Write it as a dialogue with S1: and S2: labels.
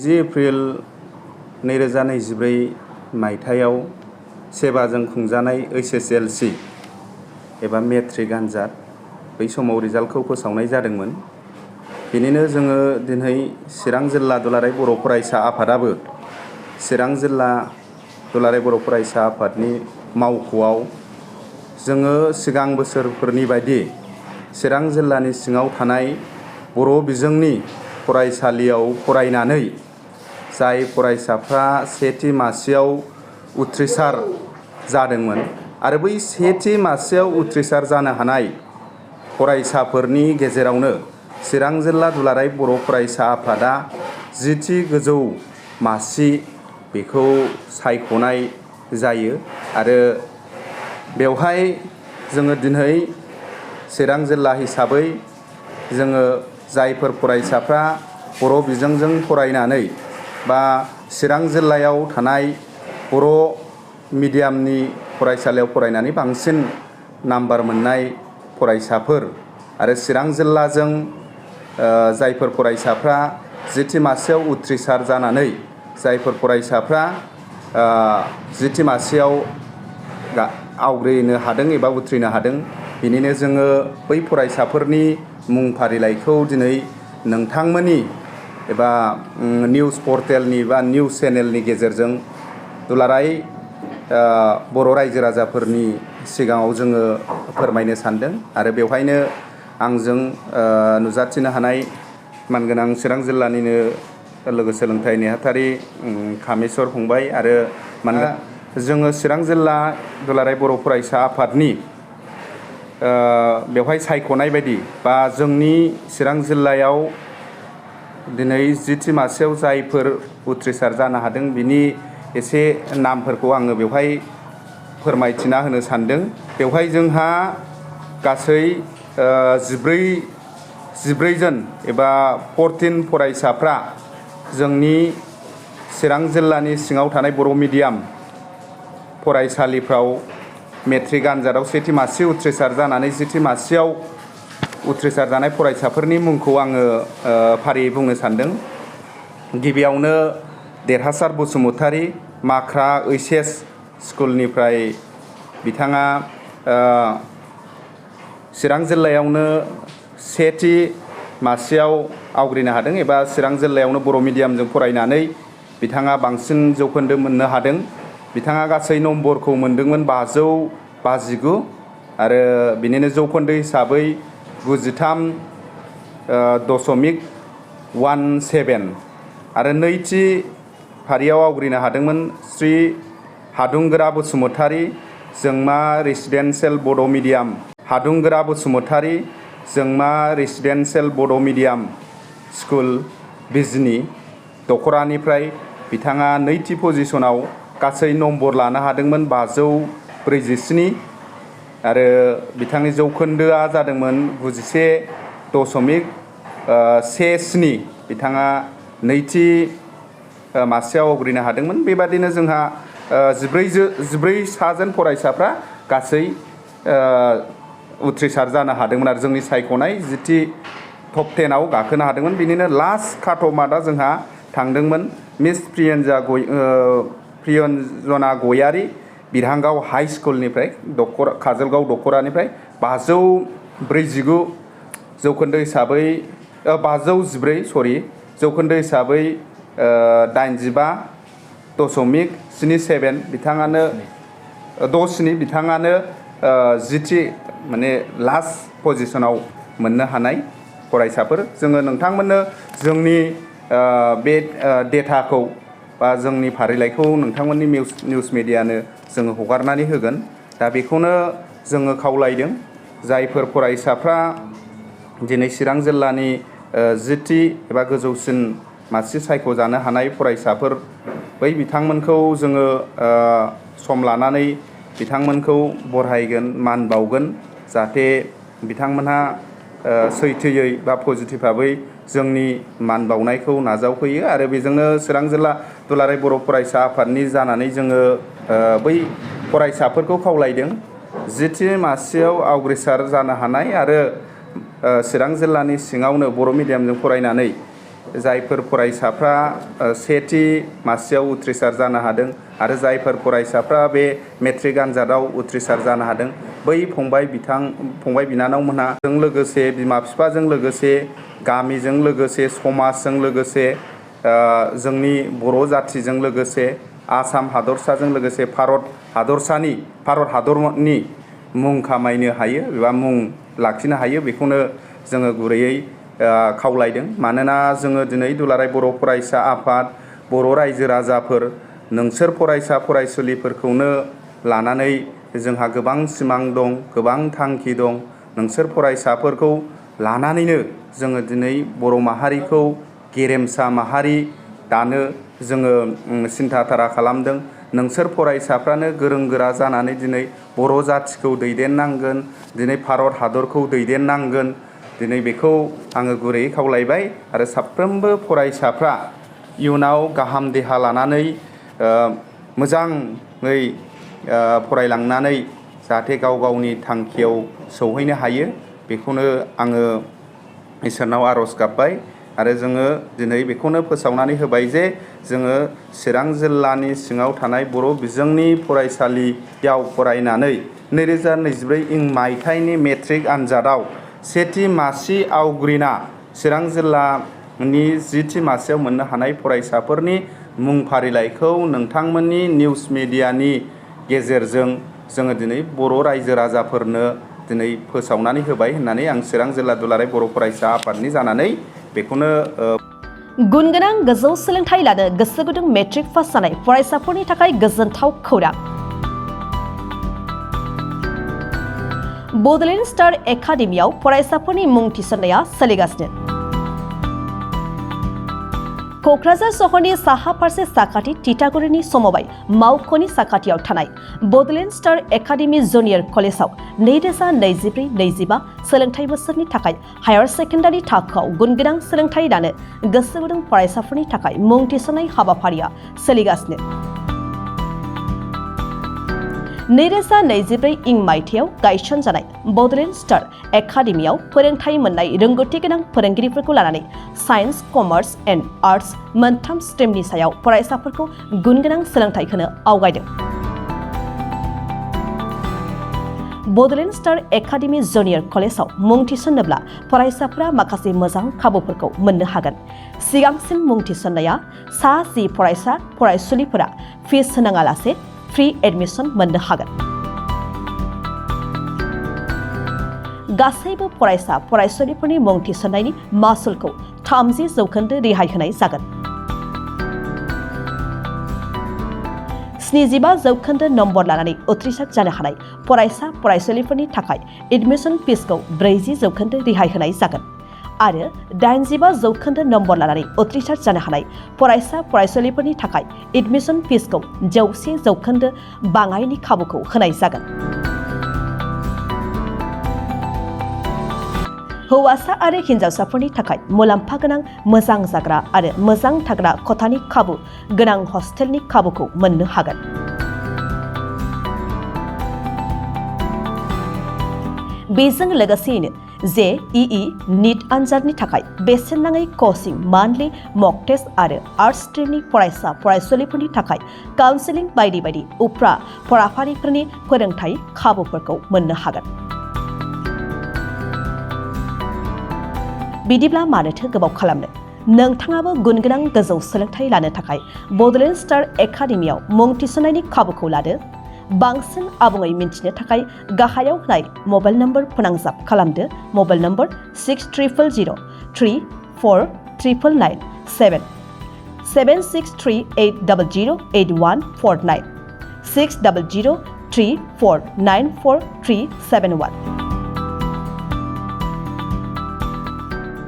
S1: 10 April 2024 मायथाइयाव सेबाजों खुंजानाय HSLC एबा मेट्रिक आनजाद बै समाव रिजाल्टखौ फोसावनाय जादोंमोन। बेनिनो जोङो दिनै चिरां जिल्ला दुलाराय बर' फरायसा आफादाबो चिरां जिल्ला दुलाराय बर' फरायसा आफादनि मावख'आव जोङो सिगां बोसोरफोरनि बायदि चिरां जिल्लानि सिङाव थानाय बर' बिजोंनि फरायसालियाव फरायनानै जाय फरायसाफ्रा सेथि मासियाव उथ्रिसार जादोंमोन आरो बै सेथि मासियाव उथ्रिसार जानो हानाय फरायसाफोरनि गेजेरावनो चिरां जिल्ला दुलाराय बर' फरायसा आफादा जिथि गोजौ मासि बेखौ सायख'नाय जायो आरो बेवहाय जोङो दिनै चिरां जिल्ला हिसाबै जोङो जायफोर फरायसाफ्रा बर' बिजोंजों फरायनानै बा चिरां जिल्लायाव थानाय बर' मिडियामनि फरायसालियाव फरायनानै बांसिन नाम्बार मोननाय फरायसाफोर आरो चिरां जिल्लाजों जायफोर फरायसाफ्रा जिथि मासियाव उथ्रिसार जानानै जायफोर फरायसाफ्रा जिथि मासियाव आवग्रिनो हादों एबा उथ्रिनो हादों बिनिनो जोङो बै फरायसाफोरनि मुं फारिलाइखौ दिनै नोंथांमोननि एबा निउस पर्टेलनि बा निउस चेनेलनि गेजेरजों दुलाराय बर' रायजो राजाफोरनि सिगाङाव जोङो फोरमायनो सानदों आरो बेवहायनो आंजों नुजाथिनो हानाय मानगोनां चिरां जिल्लानिनो लोगो सोलोंथाइ नेहाथारि कामेस्वर फंबाय आरो जोङो चिरां जिल्ला दुलाराय बर' फरायसा आफादनि बेवहाय सायख'नाय बायदि बा जोंनि चिरां जिल्लायाव दिनै जिथि मासियाव जायफोर उथ्रिसार जानो हादों बिनि एसे नामफोरखौ आङो बेवहाय फोरमायथिना होनो सानदों। बेवहाय जोंहा गासै 14 जन एबा 14 फरायसाफ्रा जोंनि चिरां जिल्लानि सिङाव थानाय बर' मिडियाम फरायसालिफ्राव मेट्रिक आनजादाव सेथि मासि उथ्रिसार जानानै जिथि मासियाव उथ्रिसार जानाय फरायसाफोरनि मुंखौ आङो फारियै बुंनो सानदों। गिबियावनो देरहासार बसुमतारी माख्रा HS स्कुलनिफ्राय बिथाङा चिरां जिल्लायावनो सेथि मासियाव आवग्रिनो हादों एबा चिरां जिल्लायावनो बर' मिडियामजों फरायनानै बिथाङा बांसिन जौखोन्दो मोननो हादों। बिथाङा गासै नम्बरखौ मोनदोंमोन 559 आरो बिनिनो जौखोन्दो हिसाबै 93.17 आरो नैथि फारियाव आवग्रिनो हादोंमोन श्री हादुंगोरा बसुमतारी जोंमा रेसिडेन्सियेल बड' मिडियाम हादुंगोरा बसुमतारी जोंमा रेसिडेन्सियेल बड' मिडियाम स्कुल बिजनि दखरानिफ्राय बिथाङा नैथि पजिसनाव गासै नम्बर लानो हादोंमोन 547 आरो बिथांनि जौखोन्दोआ जादोंमोन 91.17 बिथाङा नैथि मासियाव आवग्रिनो हादोंमोन। बेबादिनो जोंहा 14 साजोन फरायसाफ्रा गासै उथ्रिसार जानो हादोंमोन आरो जोंनि सायख'नाय जिथि टप 10आव गाखोनो हादोंमोन। बिनिनो लास्ट काट अफ मार्कआ जोंहा थांदोंमोन मिस प्रियन्जना गयारी बिरहांगाव हाइ स्कुलनिफ्राय काजलगाव दखरानिफ्राय 549 जौखोन्दो हिसाबै 514 जौखोन्दो हिसाबै 85.77 बिथाङानो 67 बिथाङानो जिथि माने लास्ट पजिसनाव मोननो हानाय फरायसाफोर। जोङो नोंथांमोननो जोंनि बे डेटाखौ बा जोंनि फारिलाइखौ नोंथांमोननि निउस मिडियानो जोङो हगारनानै होगोन। दा बेखौनो जोङो खावलायदों जायफोर फरायसाफ्रा दिनै चिरां जिल्लानि जिथि एबा गोजौसिन मासि सायख'जानो हानाय फरायसाफोर बै बिथांमोनखौ जोङो सम लानानै बिथांमोनखौ बरायगोन मान बावगोन जाहाथे बिथांमोनहा सैथोयै बा पजिटिभ भाबै जोंनि मान बावनायखौ नाजावफैयो आरो बेजोंनो चिरां जिल्ला दुलाराय बर' फरायसा आफादनि जानानै जोङो बै फरायसाफोरखौ खावलायदों जिथि मासियाव आवग्रिसार जानो हानाय आरो चिरां जिल्लानि सिङावनो बर' मिडियामजों फरायनानै जायफोर फरायसाफ्रा सेथि मासियाव उथ्रिसार जानो हादों आरो जायफोर फरायसाफ्रा बे मेट्रिक आनजादाव उथ्रिसार जानो हादों बै फंबाय बिनानावमोनहा जों लोगोसे बिमा बिफाजों लोगोसे गामिजों लोगोसे समाजजों लोगोसे जोंनि बर' जाथिजों लोगोसे आसाम हादरसाजों लोगोसे भारत हादरनि मुं खामायनो हायो एबा मुं लाखिनो हायो बेखौनो जोङो गुरैयै खावलायदों। मानोना जोङो दिनै दुलाराय बर' फरायसा आफाद बर' रायजो राजाफोर नोंसोर फरायसा फरायसुलिफोरखौनो लानानै जोंहा गोबां सिमां दं, गोबां थांखि दं। नोंसोर फरायसाफोरखौ लानानैनो जोङो दिनै बर' माहारिखौ गेरेमसा माहारि दानो जोङो सिन्थाधारा खालामदों। नोंसोर फरायसाफ्रानो गोरों गोरा जानानै दिनै बर' जाथिखौ दैदेननांगोन, दिनै भारत हादरखौ दैदेननांगोन। दिनै बेखौ आङो गुरैयै खावलायबाय आरो साफ्रोमबो फरायसाफ्रा इयुनाव गाहाम देहा लानानै मोजाङै फरायलांनानै जाहाथे गाव गावनि थांखियाव सौहैनो हायो बेखौनो आङो इसोरनाव आर'ज गाबबाय। आरो जोङो दिनै बेखौनो फोसावनानै होबाय जे जोङो चिरां जिल्लानि सिङाव थानाय बर' बिजोंनि फरायसालियाव फरायनानै 2024 मायथाइनि मेट्रिक आनजादाव सेथि मासि आवग्रिना चिरां जिल्लानि 10थि मासियाव मोननो हानाय फरायसाफोरनि मुं फारिलाइखौ नोंथांमोननि निउस मिडियानि गेजेरजों जोङो दिनै बर' रायजो राजाफोरनो दिनै फोसावनानै होबाय होननानै आं चिरां जिल्ला दुलाराय बर' फरायसा आफादनि जानानै बेखौनो
S2: गुनगोनां गोजौ सोलोंथाइ लानो गोसो गुदुं मेट्रिक पास जानाय फरायसाफोरनि थाखाय गोजोनथाव खौरां। बड'लेण्ड स्टार एकाडेमियाव फरायसाफोरनि मुं थिसननाया सोलिगासिनो। क'क्राझार सहरनि साहा फारसे साखाथि तितागुरिनि समबाय मावख'नि साखाथियाव थानाय बड'लेण्ड स्टार एकाडेमि जुनियर कलेजाव 2024-25 सोलोंथाइ बोसोरनि थाखाय हायार सेकेन्डारि थाखोआव गुनगोनां सोलोंथाइ लानो गोसो गुदुं फरायसाफोरनि थाखाय मुं थिसननाय हाबाफारिया सोलिगासिनो। 2024 मायथाइयाव गायसनजानाय बड'लेण्ड स्टार एकाडेमियाव फोरोंथाइ मोननाय रोंगौथि गोनां फोरोंगिरिफोरखौ लानानै साइन्स, कमार्स एन्ड आर्ट्स मोनथाम स्ट्रिमनि सायाव फरायसाफोरखौ गुनगोनां सोलोंथाइ होनो आवगायदों। बड'लेण्ड स्टार एकाडेमि जुनियर कलेजाव मुं थिसननोब्ला फरायसाफोरा माखासे मोजां खाबुफोरखौ मोननो हागोन। सिगांसिन मुं थिसननाया सा 10 फरायसा फरायसुलिफोरा फिस होनाङालासे फ्रि एडमिसन मोननो हागोन। गासैबो फरायसा फरायसुलिफोरनि मुं थिसननायनि मासुलखौ 30% रेहाय होनाय जागोन। 75% नम्बर लानानै उथ्रिसार जानो हानाय फरायसा फरायसुलिफोरनि थाखाय एडमिसन फिसखौ 40% रेहाय होनाय जागोन आरो 85% नम्बर लानानै उथ्रिसार जानो हानाय फरायसा फरायसुलिफोरनि थाखाय एडमिसन फिसखौ 100% बाङायनि खाबुखौ होनाय जागोन। हौवासा आरो हिन्जावसाफोरनि थाखाय मुलाम्फा गोनां मोजां जाग्रा आरो मोजां थाग्रा खथानि खाबु गोनां हस्टेलनि खाबुखौ मोननो हागोन। बेजों लोगोसेयैनो JEE नीट आनजादनि थाखाय बेसेन नाङै कचिं मान्थलि मक टेस्ट आरो आर्ट्स स्ट्रिमनि फरायसा फरायसुलिफोरनि थाखाय काउन्सेलिं बायदि बायदि उफ्रा फराफारिफोरनि फोरोंथाय खाबुफोरखौ मोननो हागोन। बिदिब्ला मानोथो गोबाव खालामनो? नोंथाङाबो गुनगोनां गोजौ सोलोंथाइ लानो थाखाय बड'लेण्ड स्टार एकाडेमियाव मुं थिसननायनि खाबुखौ लादो। बांसिन आबुङै मिन्थिनो थाखाय गाहायाव होनाय मबाइल नम्बर फोनांजाब खालामदो। Mobile number 6000349997 7638008149 6003494371।